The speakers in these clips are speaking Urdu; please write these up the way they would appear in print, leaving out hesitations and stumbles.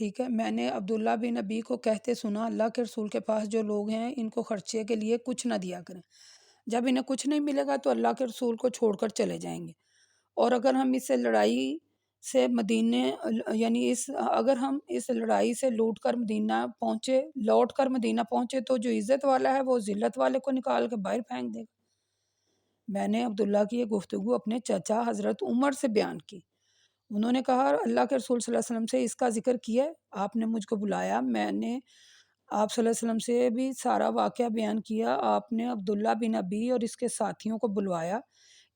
ٹھیک ہے، میں نے عبداللہ بن ابی کو کہتے سنا، اللہ کے رسول کے پاس جو لوگ ہیں ان کو خرچے کے لیے کچھ نہ دیا کریں، جب انہیں کچھ نہیں ملے گا تو اللہ کے رسول کو چھوڑ کر چلے جائیں گے، اور اگر ہم اس سے لڑائی سے مدینے اگر ہم اس لڑائی سے لوٹ کر مدینہ پہنچے تو جو عزت والا ہے وہ ذلت والے کو نکال کے باہر پھینک دے گا۔ میں نے عبداللہ کی یہ گفتگو اپنے چچا حضرت عمر سے بیان کی، انہوں نے کہا اللہ کے رسول صلی اللہ علیہ وسلم سے اس کا ذکر کیا ہے؟ آپ نے مجھ کو بلایا، میں نے آپ صلی اللہ علیہ وسلم سے بھی سارا واقعہ بیان کیا، آپ نے عبداللہ بن ابی اور اس کے ساتھیوں کو بلوایا،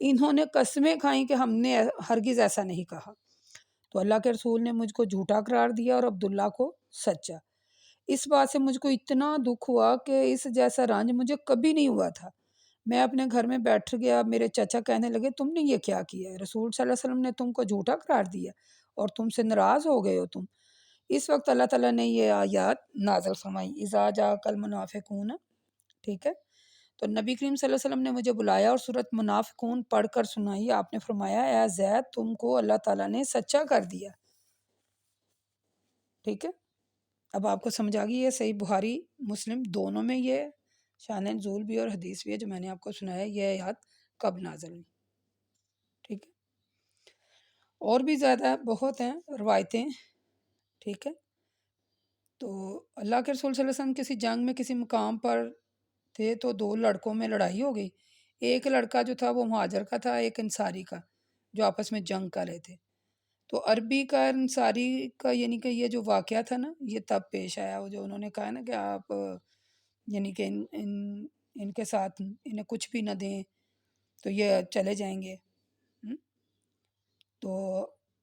انہوں نے قسمیں کھائیں کہ ہم نے ہرگز ایسا نہیں کہا، تو اللہ کے رسول نے مجھ کو جھوٹا قرار دیا اور عبداللہ کو سچا۔ اس بات سے مجھ کو اتنا دکھ ہوا کہ اس جیسا رنج مجھے کبھی نہیں ہوا تھا۔ میں اپنے گھر میں بیٹھ گیا، میرے چچا کہنے لگے تم نے یہ کیا کیا ہے؟ رسول صلی اللہ علیہ وسلم نے تم کو جھوٹا قرار دیا اور تم سے ناراض ہو گئے ہو تم۔ اس وقت اللہ تعالیٰ نے یہ آیات نازل فرمائی، اذا جاءک المنافقون، ٹھیک ہے؟ تو نبی کریم صلی اللہ علیہ وسلم نے مجھے بلایا اور سورۃ منافقون پڑھ کر سنائی، آپ نے فرمایا اے زید تم کو اللہ تعالیٰ نے سچا کر دیا، ٹھیک ہے؟ اب آپ کو سمجھ آ گئی، یہ صحیح بخاری مسلم دونوں میں یہ شان نزول بھی اور حدیث بھی ہے جو میں نے آپ کو سنایا، یہ آیات کب نازل ہوئی، ٹھیک ہے؟ اور بھی زیادہ بہت ہیں روایتیں، ٹھیک ہے؟ تو اللہ کے رسول صلی اللہ علیہ وسلم کسی جنگ میں کسی مقام پر تھے تو دو لڑکوں میں لڑائی ہو گئی، ایک لڑکا جو تھا وہ مہاجر کا تھا، ایک انصاری کا، جو آپس میں جنگ کر رہے تھے، تو عربی کا انصاری کا یعنی کہ یہ جو واقعہ تھا نا یہ تب پیش آیا، وہ جو انہوں نے کہا نا کہ آپ یعنی کہ ان کے ساتھ انہیں کچھ بھی نہ دیں تو یہ چلے جائیں گے، تو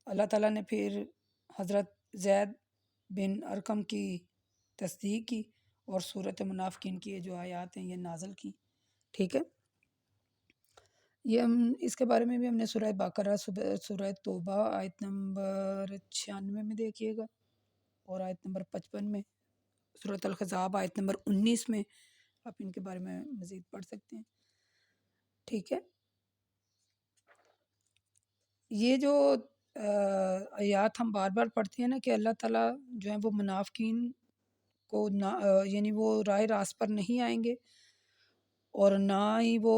اللہ تعالیٰ نے پھر حضرت زید بن ارقم کی تصدیق کی اور صورت منافقین کی جو آیات ہیں یہ نازل کی، ٹھیک ہے؟ یہ اس کے بارے میں بھی ہم نے سورہ بقرہ، سورہ توبہ آیت نمبر 96 میں دیکھیے گا، اور آیت نمبر 55 میں، سورۃ الحزاب آیت نمبر 19 میں آپ ان کے بارے میں مزید پڑھ سکتے ہیں، ٹھیک ہے؟ یہ جو آیات ہم بار بار پڑھتے ہیں نا کہ اللہ تعالیٰ جو ہیں وہ منافقین کو یعنی وہ راہ راست پر نہیں آئیں گے، اور نہ ہی وہ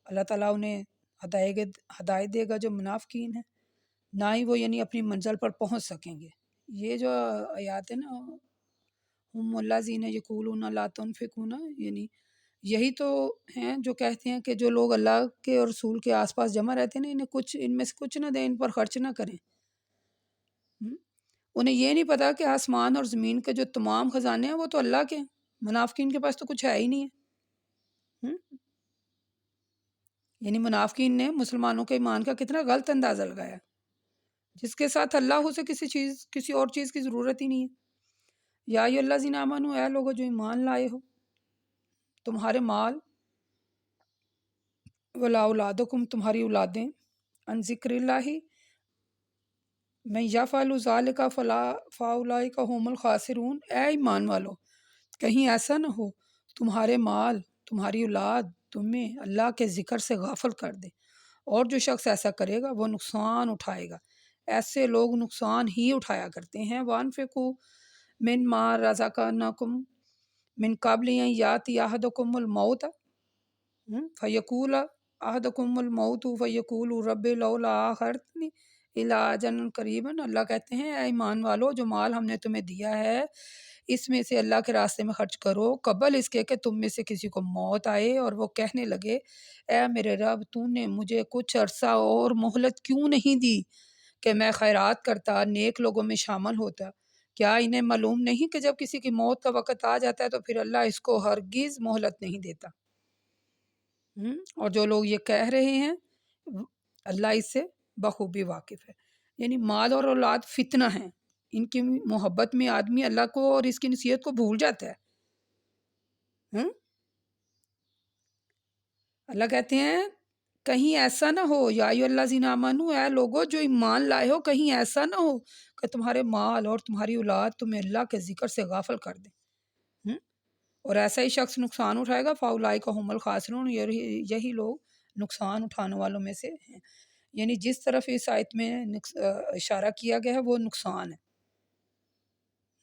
اللہ تعالیٰ انہیں ہدایت دے گا جو منافقین ہیں، نہ ہی وہ یعنی اپنی منزل پر پہنچ سکیں گے۔ یہ جو آیات ہے نا، ہم الذین یقولون لا تنفقون، یعنی یہی تو ہیں جو کہتے ہیں کہ جو لوگ اللہ کے اور رسول کے آس پاس جمع رہتے ہیں نا، انہیں کچھ ان میں سے کچھ نہ دیں، ان پر خرچ نہ کریں۔ انہیں یہ نہیں پتا کہ آسمان اور زمین کے جو تمام خزانے ہیں وہ تو اللہ کے ہیں، منافقین کے پاس تو کچھ ہے ہی نہیں ہے۔ یعنی منافقین نے مسلمانوں کے ایمان کا کتنا غلط اندازہ لگایا، جس کے ساتھ اللہ سے کسی اور چیز کی ضرورت ہی نہیں ہے۔ یا ایھا الذین آمنوا، اے لوگو جو ایمان لائے ہو، تمہارے مال، ولا اولادکم، تمہاری اولادیں، ان ذکر اللہ، من یفعل ذلک فاولئک هم الخاسرون، اے ایمان والو کہیں ایسا نہ ہو تمہارے مال، تمہاری اولاد تمہیں اللہ کے ذکر سے غافل کر دے، اور جو شخص ایسا کرے گا وہ نقصان اٹھائے گا، ایسے لوگ نقصان ہی اٹھایا کرتے ہیں۔ وَأَنفِقُوا مِمَّا رَزَقْنَاكُم مِّن قَبْلِ أَن يَأْتِيَ أَحَدَكُمُ الْمَوْتُ فَيَقُولُ أَحَدُكُمُ الْمَوْتُ فَيَقُولُ رَبِّ لَوْلَا أَخَّرْتَنِی إِلیٰ أَجَلٍ قَرِیبٍ، اللہ کہتے ہیں اے ایمان والو جو مال ہم نے تمہیں دیا ہے اس میں سے اللہ کے راستے میں خرچ کرو، قبل اس کے کہ تم میں سے کسی کو موت آئے اور وہ کہنے لگے اے میرے رب تو نے مجھے کچھ عرصہ اور مہلت کیوں نہیں دی کہ میں خیرات کرتا، نیک لوگوں میں شامل ہوتا۔ کیا انہیں معلوم نہیں کہ جب کسی کی موت کا وقت آ جاتا ہے تو پھر اللہ اس کو ہرگز مہلت نہیں دیتا؟ اور جو لوگ یہ کہہ رہے ہیں اللہ اس سے بخوبی واقف ہے۔ یعنی مال اور اولاد فتنہ ہیں، ان کی محبت میں آدمی اللہ کو اور اس کی نصیحت کو بھول جاتا ہے۔ اللہ کہتے ہیں کہیں ایسا نہ ہو، یا ایھا الذین آمنوا، اے لوگو جو ایمان لائے ہو، کہیں ایسا نہ ہو کہ تمہارے مال اور تمہاری اولاد تمہیں اللہ کے ذکر سے غافل کر دیں، اور ایسا ہی شخص نقصان اٹھائے گا، فاولئک ھم الخاسرون، یہی لوگ نقصان اٹھانے والوں میں سے ہیں۔ یعنی جس طرف اس آیت میں اشارہ کیا گیا ہے وہ نقصان ہے۔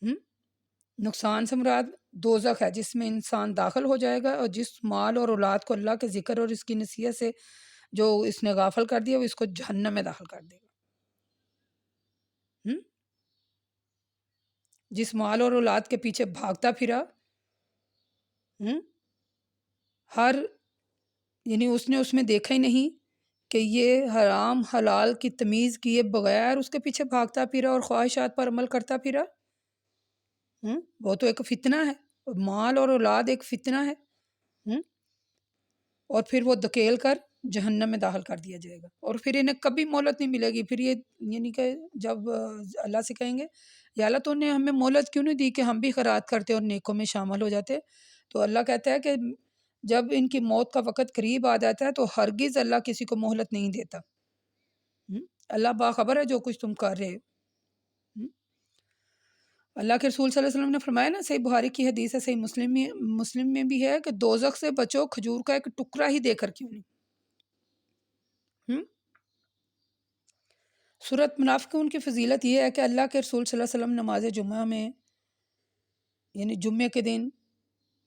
ہم؟ نقصان سے مراد دوزخ ہے جس میں انسان داخل ہو جائے گا، اور جس مال اور اولاد کو اللہ کے ذکر اور اس کی نصیحت سے جو اس نے غافل کر دیا وہ اس کو جہنم میں داخل کر دے گا۔ ہم؟ جس مال اور اولاد کے پیچھے بھاگتا پھرا، ہم؟ ہر یعنی اس میں دیکھا ہی نہیں کہ یہ حرام حلال کی تمیز کیے بغیر اس کے پیچھے بھاگتا پھرا اور خواہشات پر عمل کرتا پھرا، وہ تو ایک فتنہ ہے، مال اور اولاد ایک فتنہ ہے، اور پھر وہ دھکیل کر جہنم میں داخل کر دیا جائے گا، اور پھر انہیں کبھی مہلت نہیں ملے گی۔ پھر یہ یعنی کہ جب اللہ سے کہیں گے یا اللہ تو نے ہمیں مہلت کیوں نہیں دی کہ ہم بھی خیرات کرتے اور نیکوں میں شامل ہو جاتے، تو اللہ کہتا ہے کہ جب ان کی موت کا وقت قریب آ جاتا ہے تو ہرگز اللہ کسی کو مہلت نہیں دیتا۔ اللہ باخبر ہے جو کچھ تم کر رہے ہو۔ اللہ کے رسول صلی اللہ علیہ وسلم نے فرمایا نا، صحیح بخاری کی حدیث ہے، صحیح مسلم میں بھی ہے کہ دوزخ سے بچو کھجور کا ایک ٹکڑا ہی دے کر کیوں نہیں۔ سورۃ منافقون کی فضیلت یہ ہے کہ اللہ کے رسول صلی اللہ علیہ وسلم نماز جمعہ میں یعنی جمعے کے دن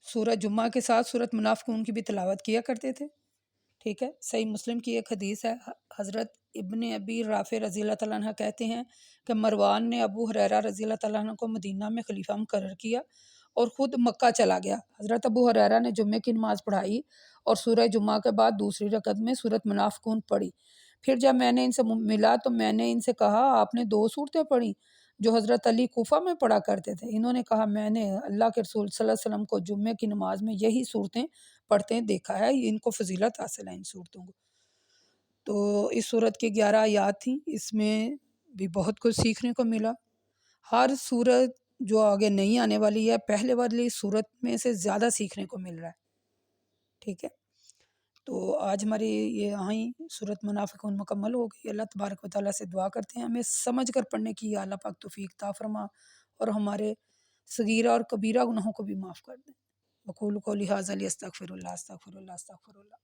سورۃ جمعہ کے ساتھ سورۃ منافقون کی بھی تلاوت کیا کرتے تھے، ٹھیک ہے۔ صحیح مسلم کی ایک حدیث ہے، حضرت ابن ابی رافع رضی اللہ تعالیٰ عنہ کہتے ہیں کہ مروان نے ابو ہریرہ رضی اللہ تعالیٰ عنہ کو مدینہ میں خلیفہ مقرر کیا اور خود مکہ چلا گیا۔ حضرت ابو ہریرہ نے جمعے کی نماز پڑھائی اور سورہ جمعہ کے بعد دوسری رکعت میں سورۃ منافقون پڑھی۔ پھر جب میں نے ان سے ملا تو میں نے ان سے کہا آپ نے 2 صورتیں پڑھی جو حضرت علی کوفہ میں پڑھا کرتے تھے۔ انہوں نے کہا میں نے اللہ کے رسول صلی اللہ علیہ وسلم کو جمعے کی نماز میں یہی صورتیں پڑھتے ہیں دیکھا ہے، ان کو فضیلت حاصل ہے ان صورتوں کو۔ تو اس صورت کی 11 آیات تھیں، اس میں بھی بہت کچھ سیکھنے کو ملا۔ ہر صورت جو آگے نہیں آنے والی ہے پہلے والی صورت میں سے زیادہ سیکھنے کو مل رہا ہے، ٹھیک ہے۔ تو آج ہماری یہ یہاں ہی صورت منافقون مکمل ہو گئی۔ اللہ تبارک و تعالیٰ سے دعا کرتے ہیں ہمیں سمجھ کر پڑھنے کی اللہ پاک توفیق عطا فرما اور ہمارے صغیرہ اور کبیرہ گناہوں کو بھی معاف کر دیں۔ وقول قولی ھذا استغفر اللہ استغفر اللہ استغفر اللہ۔